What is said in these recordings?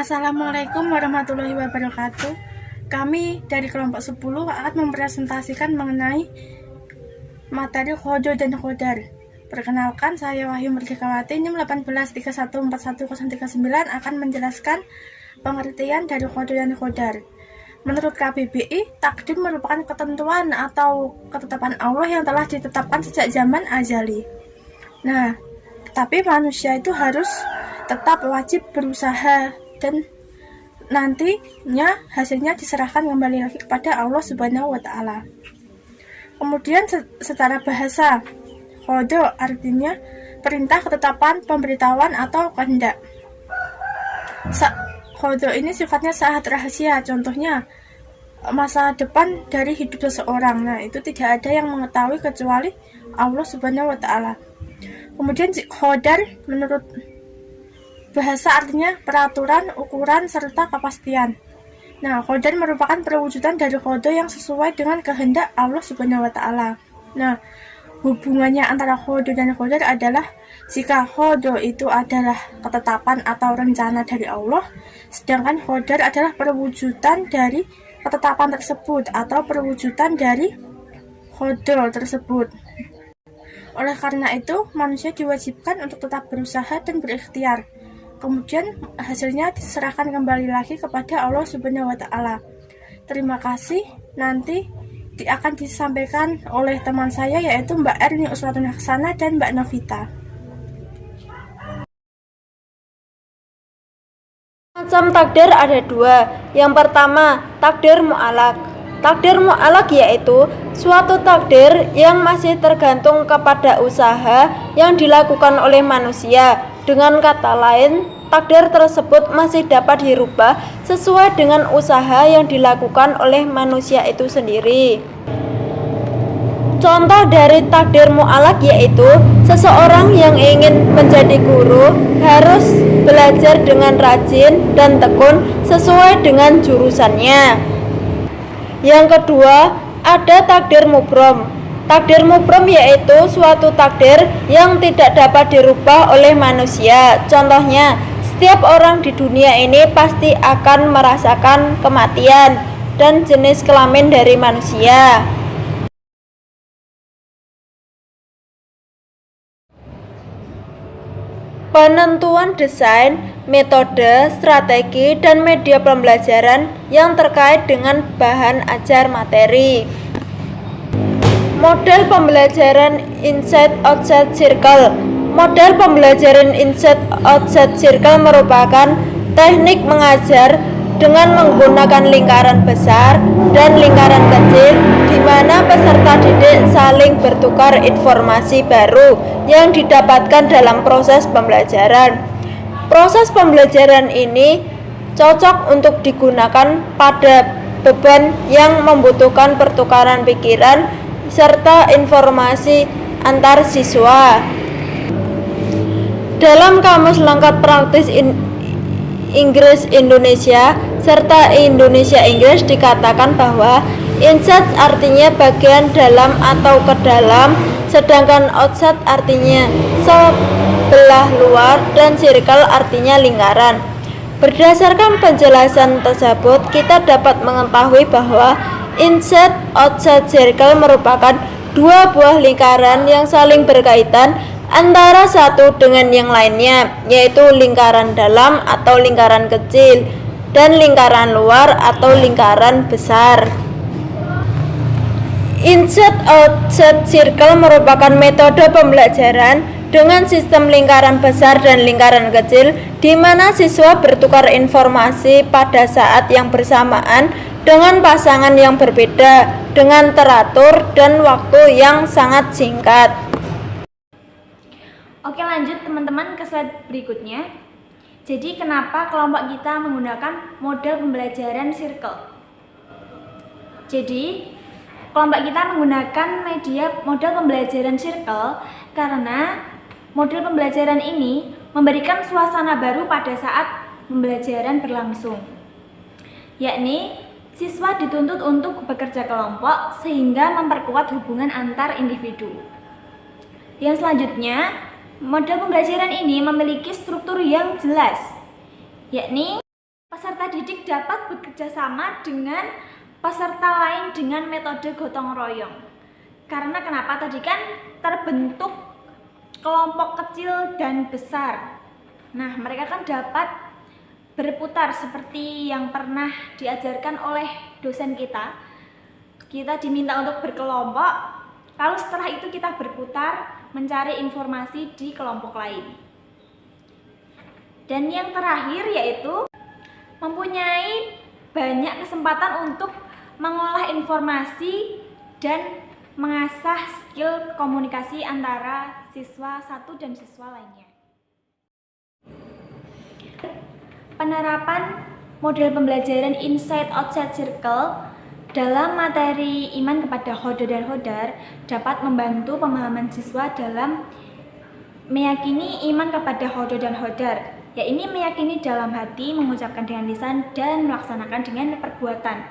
Assalamualaikum warahmatullahi wabarakatuh. Kami dari kelompok 10 akan mempresentasikan mengenai materi khodo dan khodar. Perkenalkan, saya Wahyu Merdekawati, NIM 18314139 akan menjelaskan pengertian dari khodo dan khodar. Menurut KBBI, takdir merupakan ketentuan atau ketetapan Allah yang telah ditetapkan sejak zaman azali. Nah, tetapi manusia itu harus tetap wajib berusaha dan nantinya hasilnya diserahkan kembali lagi kepada Allah Subhanahu wa Ta'ala. Kemudian secara bahasa, khodo artinya perintah, ketetapan, pemberitahuan atau kehendak. Khodo ini sifatnya sangat rahasia, contohnya masa depan dari hidup seseorang. Nah, itu tidak ada yang mengetahui kecuali Allah Subhanahu wa Ta'ala. Kemudian khodar menurut bahasa artinya peraturan, ukuran, serta kepastian. Nah, khodar merupakan perwujudan dari khodo yang sesuai dengan kehendak Allah Subhanahu wa Ta'ala. Nah, hubungannya antara khodo dan khodar adalah jika khodo itu adalah ketetapan atau rencana dari Allah, sedangkan khodar adalah perwujudan dari ketetapan tersebut atau perwujudan dari khodo tersebut. Oleh karena itu, manusia diwajibkan untuk tetap berusaha dan berikhtiar. Kemudian hasilnya diserahkan kembali lagi kepada Allah Subhanahu wa Ta'ala. Terima kasih. Nanti akan disampaikan oleh teman saya, yaitu Mbak Erni Uswatun Haksana dan Mbak Novita. Macam takdir ada dua. Yang pertama, takdir mu'alaq. Takdir mu'alaq yaitu suatu takdir yang masih tergantung kepada usaha yang dilakukan oleh manusia. Dengan kata lain, takdir tersebut masih dapat dirubah sesuai dengan usaha yang dilakukan oleh manusia itu sendiri. Contoh dari takdir mu'alaq yaitu seseorang yang ingin menjadi guru harus belajar dengan rajin dan tekun sesuai dengan jurusannya. Yang kedua, ada takdir mubrom. Takdir mubrom yaitu suatu takdir yang tidak dapat dirubah oleh manusia. Contohnya, setiap orang di dunia ini pasti akan merasakan kematian dan jenis kelamin dari manusia. Penentuan desain, metode, strategi, dan media pembelajaran yang terkait dengan bahan ajar materi. Model pembelajaran inside-outside circle. Model pembelajaran inside-outside circle merupakan teknik mengajar dengan menggunakan lingkaran besar dan lingkaran kecil, di mana peserta didik saling bertukar informasi baru yang didapatkan dalam proses pembelajaran. Proses pembelajaran ini cocok untuk digunakan pada beban yang membutuhkan pertukaran pikiran serta informasi antar siswa. Dalam Kamus Lengkap Praktis Inggris Indonesia serta Indonesia Inggris dikatakan bahwa inside artinya bagian dalam atau ke dalam, sedangkan outside artinya sebelah luar dan circle artinya lingkaran. Berdasarkan penjelasan tersebut, kita dapat mengetahui bahwa inside-outside circle merupakan dua buah lingkaran yang saling berkaitan antara satu dengan yang lainnya, yaitu lingkaran dalam atau lingkaran kecil dan lingkaran luar atau lingkaran besar. Inside-outside circle merupakan metode pembelajaran dengan sistem lingkaran besar dan lingkaran kecil, di mana siswa bertukar informasi pada saat yang bersamaan dengan pasangan yang berbeda dengan teratur dan waktu yang sangat singkat. Oke, lanjut teman-teman ke slide berikutnya. Jadi kenapa kelompok kita menggunakan model pembelajaran circle? Jadi kelompok kita menggunakan model pembelajaran circle karena model pembelajaran ini memberikan suasana baru pada saat pembelajaran berlangsung, yakni siswa dituntut untuk bekerja kelompok sehingga memperkuat hubungan antar individu. Yang selanjutnya, model pembelajaran ini memiliki struktur yang jelas, yakni Peserta didik dapat bekerja sama dengan peserta lain dengan metode gotong royong. Karena kenapa? Tadi kan terbentuk kelompok kecil dan besar. Nah, mereka kan dapat berputar seperti yang pernah diajarkan oleh dosen kita. Kita diminta untuk berkelompok, lalu setelah itu kita berputar mencari informasi di kelompok lain. Dan yang terakhir yaitu mempunyai banyak kesempatan untuk mengolah informasi dan mengasah skill komunikasi antara siswa satu dan siswa lainnya. Penerapan model pembelajaran inside outside circle dalam materi iman kepada Khodar dan Khodar dapat membantu pemahaman siswa dalam meyakini iman kepada Khodar dan Khodar. Ya, ini meyakini dalam hati, mengucapkan dengan lisan, dan melaksanakan dengan perbuatan.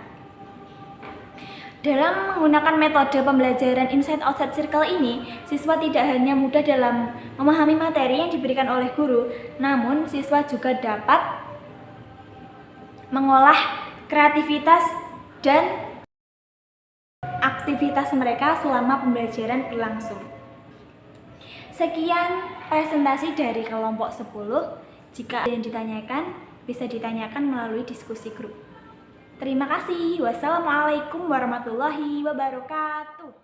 Dalam menggunakan metode pembelajaran inside outside circle ini, siswa tidak hanya mudah dalam memahami materi yang diberikan oleh guru, namun siswa juga dapat mengolah kreativitas dan aktivitas mereka selama pembelajaran berlangsung. Sekian presentasi dari kelompok 10. Jika ada yang ditanyakan, bisa ditanyakan melalui diskusi grup. Terima kasih. Wassalamualaikum warahmatullahi wabarakatuh.